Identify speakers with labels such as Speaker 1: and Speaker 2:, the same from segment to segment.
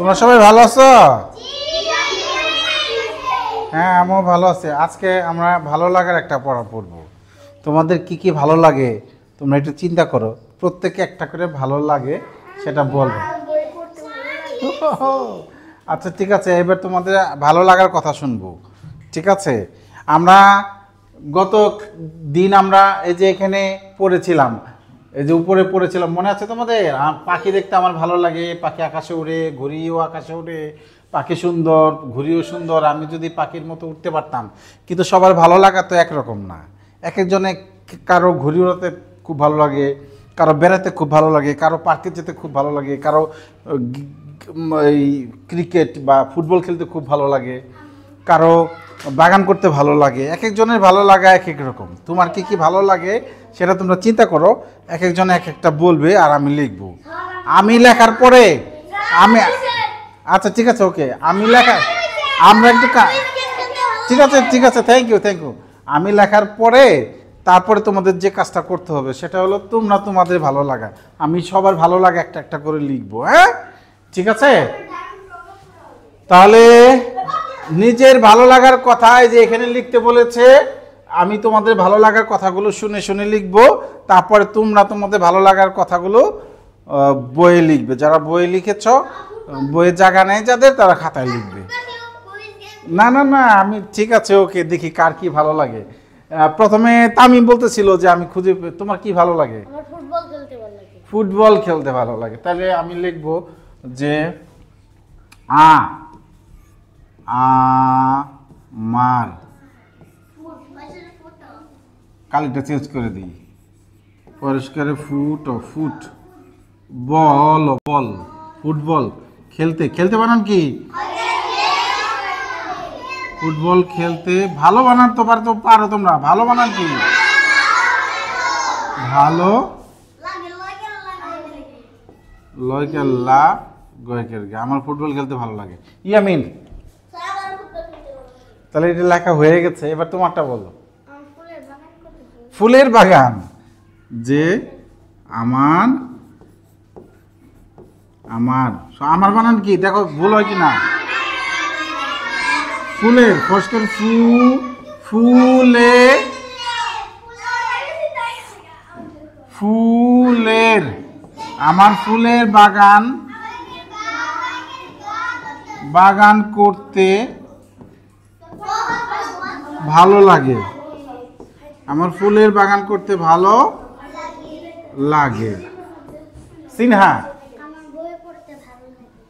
Speaker 1: তোমরা সবাই ভালো আছো? হ্যাঁ, আমিও ভালো আছি। আজকে আমরা ভালো লাগার একটা পড়া পড়ব। তোমাদের কি কি ভালো লাগে তোমরা একটু চিন্তা করো, প্রত্যেকে একটা করে ভালো লাগে সেটা বলবে। আচ্ছা ঠিক আছে, এবার তোমাদের ভালো লাগার কথা শুনবো। ঠিক আছে, আমরা গত দিন আমরা এই যে এখানে পড়েছিলাম, এই যে উপরে পড়েছিলাম, মনে আছে তোমাদের? পাখি দেখতে আমার ভালো লাগে, পাখি আকাশে উড়ে, ঘুড়িও আকাশে উড়ে, পাখি সুন্দর, ঘুড়িও সুন্দর, আমি যদি পাখির মতো উঠতে পারতাম। কিন্তু সবার ভালো লাগা তো একরকম না। এক একজনে, কারো ঘুড়ি উড়াতে খুব ভালো লাগে, কারো বেড়াতে খুব ভালো লাগে, কারো পার্কে যেতে খুব ভালো লাগে, কারো এই ক্রিকেট বা ফুটবল খেলতে খুব ভালো লাগে, কারো বাগান করতে ভালো লাগে। এক একজনের ভালো লাগা এক এক রকম। তোমার কি কি ভালো লাগে সেটা তোমরা চিন্তা করো, এক একজন এক একটা বলবে আর আমি লিখবো। আমি লেখার পরে আমি, আচ্ছা ঠিক আছে, ওকে, আমি লেখা, আমরা একটু ঠিক আছে ঠিক আছে, থ্যাংক ইউ থ্যাংক ইউ। আমি লেখার পরে তারপরে তোমাদের যে কাজটা করতে হবে সেটা হলো তোমরা তোমাদের ভালো লাগা, আমি সবার ভালো লাগা একটা একটা করে লিখবো। হ্যাঁ ঠিক আছে, তাহলে নিজের ভালো লাগার কথায় যে এখানে লিখতে বলেছে, আমি তোমাদের ভালো লাগার কথাগুলো শুনে শুনে লিখবো। তারপরে তোমরা তোমাদের ভালো লাগার কথাগুলো বইয়ে লিখবে। যারা বইয়ে লিখেছ, বইয়ের জায়গা নেই যাদের, তারা খাতায় লিখবে। না না না, আমি ঠিক আছে, ওকে, দেখি কার কি ভালো লাগে। প্রথমে তামিম বলতেছিল যে আমি খুঁজে, তোমার কি ভালো লাগে?
Speaker 2: ফুটবল খেলতে ভালো লাগে।
Speaker 1: ফুটবল খেলতে ভালো লাগে। তাহলে আমি লিখবো যে আমার, কালিটা চেঞ্জ করে দিই, পরিষ্কারে ফুট বল বল, ফুটবল খেলতে, খেলতে বানান কি? ফুটবল খেলতে ভালো বানান তো পারো তোমরা, ভালো বানান কি? ভালো লয়কেল্লা গয়কের গে, আমার ফুটবল খেলতে ভালো লাগে। ইয়ামিন, তাহলে এটা লেখা হয়ে গেছে, এবার তোমারটা বলো। ফুলের বাগান, যে আমার আমার আমার বানান কি দেখো, ভুল হয় কি না? ফুলের, ফসকের ফুলে, ফুলের, আমার ফুলের বাগান করতে ভালো লাগে, আমার ফুলের বাগান করতে ভালো লাগে। সিনহা,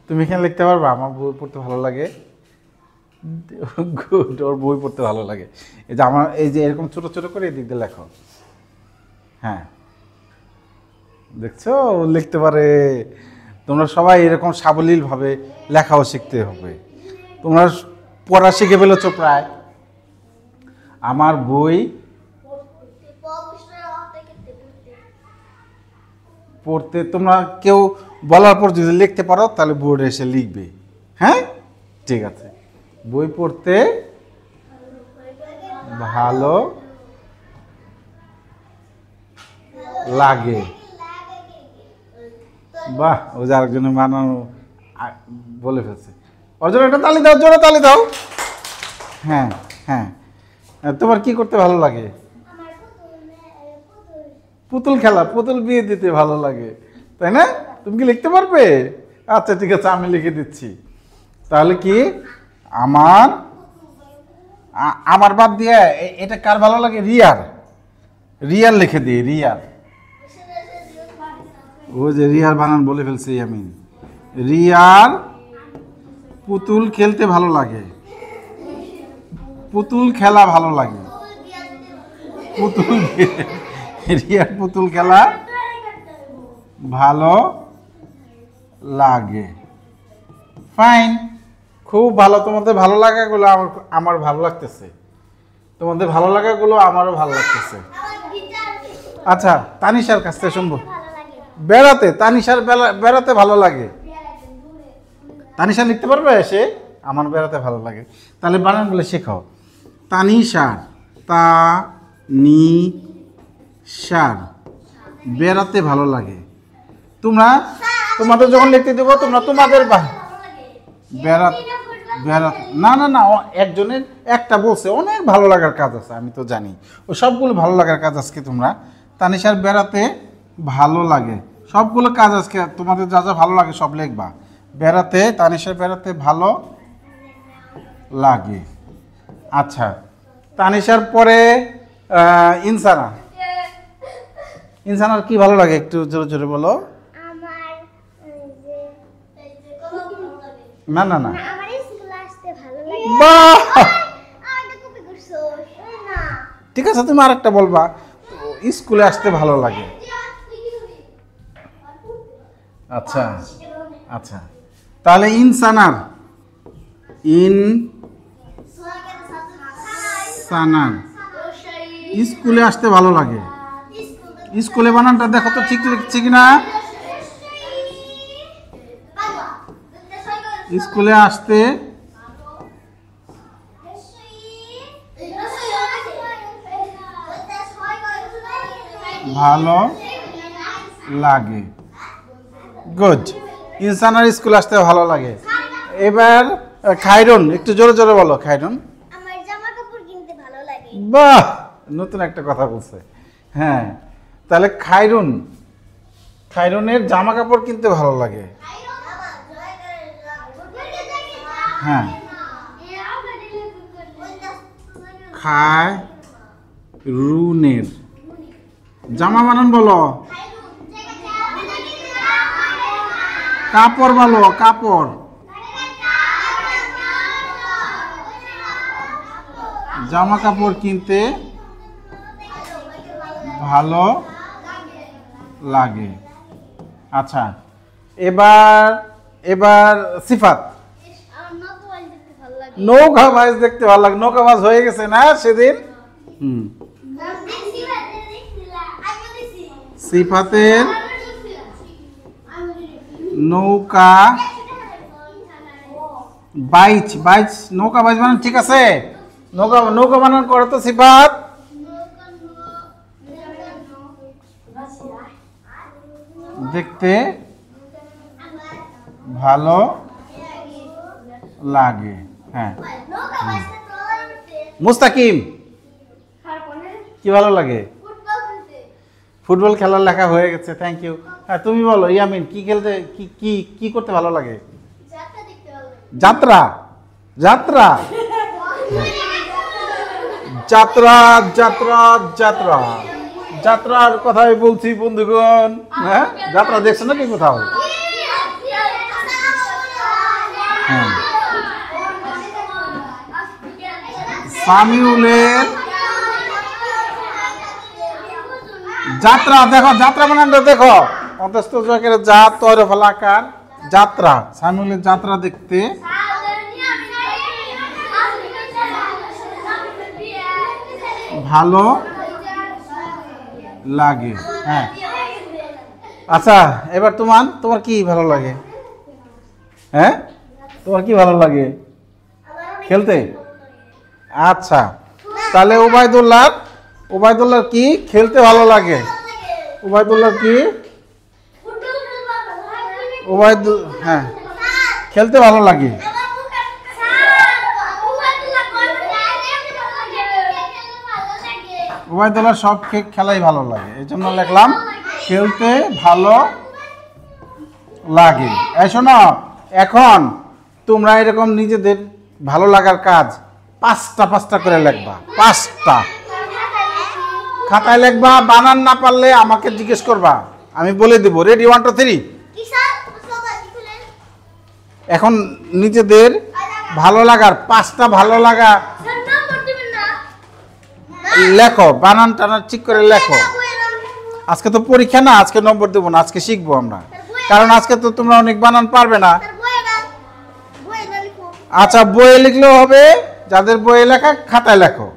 Speaker 1: তুমি এখানে লিখতে পারবা আমার বই পড়তে ভালো লাগে? গুড, ওর বই পড়তে ভালো লাগে। এই যে আমার, এই যে এরকম ছোট ছোট করে এদিক দিয়ে লেখো। হ্যাঁ দেখছো, লিখতে পারে। তোমরা সবাই এরকম সাবলীলভাবে লেখাও শিখতে হবে। তোমরা পড়া শিখে ফেলেছো প্রায়। আমার বই পড়তে, তোমরা কেউ বলার পর যদি লিখতে পারো তাহলে বোর্ডে এসে লিখবে। হ্যাঁ ঠিক আছে, বই পড়তে ভালো লাগে। বাহ, ও যে আরেকজনের বানানো বলে ফেলছে। ওর জন্য একটা তালি দাও, জোরে তালি দাও। হ্যাঁ হ্যাঁ, তোমার কি করতে ভালো লাগে? পুতুল খেলা, পুতুল বিয়ে দিতে ভালো লাগে, তাই না? তুমি কি লিখতে পারবে? আচ্ছা ঠিক আছে, আমি লিখে দিচ্ছি। তাহলে কি আমার, আমার বাদ দিয়ে এটা কার ভালো লাগে? রিয়ার, রিয়ার লিখে দিই, রিয়ার। ও যে রিয়ার বানান বলে ফেলছি আমি। রিয়ার পুতুল খেলতে ভালো লাগে, পুতুল খেলা ভালো লাগে, পুতুল, রিয়ার পুতুল খেলা ভালো লাগে। ফাইন, খুব ভালো। তোমাদের ভালো লাগাগুলো আমার ভালো লাগতেছে, তোমাদের ভালো লাগাগুলো আমারও ভালো লাগতেছে। আচ্ছা, তানিশার কাছ থেকে শুনবো। বেড়াতে, তানিশার বেড়াতে ভালো লাগে। তানিশা লিখতে পারবে সে? আমার বেড়াতে ভালো লাগে। তাহলে বানানগুলো শেখাও। তানিশার, তানিশার বেড়াতে ভালো লাগে। তোমরা তোমাদের যখন লিখতে দেবো, তোমরা তোমাদের বেড়াত বেড়াত না না না, একজনের একটা বলছে অনেক ভালো লাগার কাজ আছে, আমি তো জানি ও সবগুলো ভালো লাগার কাজ আজকে তোমরা তানিশার বেড়াতে ভালো লাগে, সবগুলো কাজ আজকে তোমাদের যা যা ভালো লাগে সব লিখবা। বেড়াতে, তানিশার বেড়াতে ভালো লাগে। আচ্ছা, তানিশার পরে ইনসানা, ইনসানার কি ভালো লাগে একটু জোরে জোরে বলো। না না না, বাহ ঠিক আছে, তুমি আরেকটা বলবা, স্কুলে আসতে ভালো লাগে। আচ্ছা আচ্ছা, তাহলে ইনসানার, ইনসানার স্কুলে আসতে ভালো লাগে। স্কুলে বানানটা দেখো তো ঠিক লিখছি কিনা। স্কুলে আসতে ভালো লাগে, গুড। ইনসানার স্কুল আসতে ভালো লাগে। এবার খায়রুন, একটু জোরে জোরে বলো। খায়রুন,
Speaker 2: আমার জামা কাপড় কিনতে ভালো লাগে।
Speaker 1: বাহ, নতুন একটা কথা বলছে। হ্যাঁ, তাহলে খায়রুন, খায়রুনের জামা কাপড় কিনতে ভালো লাগে। হ্যাঁ, খায়রুনের জামা বানান বলো। কাপড় বলো, কাপড়। জামা কাপড় কিনতে ভালো লাগে। আচ্ছা, এবার এবার সিফাত, নৌকা মাছ দেখতে ভালো লাগে। নৌকা মাছ হয়ে গেছে না সেদিন। সিফাতের নৌকা বাইচ, বাইচ নৌকা বাইচ বানান ঠিক আছে। নৌকা নৌকা বানান করে তো সিফাত। দেখতে ভালো লাগে। হ্যাঁ, মুস্তাকিম কি ভালো লাগে? ফুটবল খেলার লেখা হয়ে গেছে, থ্যাংক ইউ। হ্যাঁ, তুমি বলো ইয়ামিন, কি খেলতে কি কি কি করতে ভালো লাগে? যাত্রা, যাত্রা, যাত্রা, যাত্রা, যাত্রা, যাত্রার কথাই বলছি বন্ধুগণ। হ্যাঁ, যাত্রা দেখছো নাকি কোথাও? হ্যাঁ, সামিউলের যাত্রা দেখো, যাত্রা বানানটা দেখো, অন্তস্থ জকের জাত তরে ফলাকার যাত্রা। সামিউলের যাত্রা দেখতে ভালো লাগে। হ্যাঁ, আচ্ছা, এবার তোমার তোমার কি ভালো লাগে? হ্যাঁ, তোমার কি ভালো লাগে খেলতে? আচ্ছা, তাহলে ওবায়দুল্লাহ, ওবায়দুল্লাহ কি খেলতে ভালো লাগে? ওবায়দুল্লাহ কি? হ্যাঁ, খেলতে ভালো লাগে। ওবায়দুল্লাহ সব খেলাই ভালো লাগে, এই জন্য লিখলাম খেলতে ভালো লাগে। এই শোনো, এখন তোমরা এরকম নিজেদের ভালো লাগার কাজ পাঁচটা পাঁচটা করে লিখবা। পাঁচটা খাতায় লিখবা, বানান না পারলে আমাকে জিজ্ঞেস করবা, আমি বলে দেব। রেডি, 1 2 3। এখন নিজেদের ভালো লাগার পাঁচটা ভালো লাগা লেখো, বানান টানান ঠিক করে লেখো। আজকে তো পরীক্ষা না, আজকে নম্বর দেবো না, আজকে শিখবো আমরা, কারণ আজকে তো তোমরা অনেক বানান পারবে না। আচ্ছা, বইয়ে লিখলেও হবে, যাদের বইয়ে লেখা খাতায় লেখো।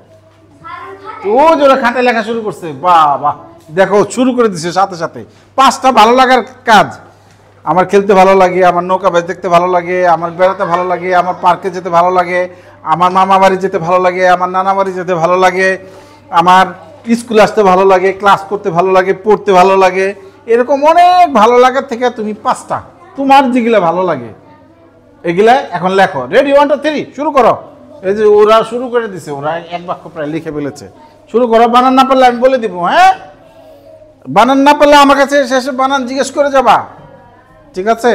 Speaker 1: ও যারা খাতায় লেখা শুরু করছে, বাহ বাহ, দেখো শুরু করে দিছে সাথে সাথে। পাঁচটা ভালো লাগার কাজ, আমার খেলতে ভালো লাগে, আমার নৌকা বাইচ দেখতে ভালো লাগে, আমার বেড়াতে ভালো লাগে, আমার পার্কে যেতে ভালো লাগে, আমার মামা বাড়ি যেতে ভালো লাগে, আমার নানা বাড়ি যেতে ভালো লাগে, আমার স্কুলে আসতে ভালো লাগে, ক্লাস করতে ভালো লাগে, পড়তে ভালো লাগে। এরকম অনেক ভালো লাগার থেকে তুমি পাঁচটা তোমার যেগুলো ভালো লাগে এগুলা এখন লেখো। রেডি, 1 2 3 শুরু করো। এই যে ওরা শুরু করে দিছে, ওরা এক বাক্য প্রায় লিখে ফেলেছে। শুরু করো। বানান না পারলে আমি বলে দিব, হ্যাঁ? বানান না পারলে আমার কাছে শেষে বানান জিজ্ঞেস করে যাবা, ঠিক আছে?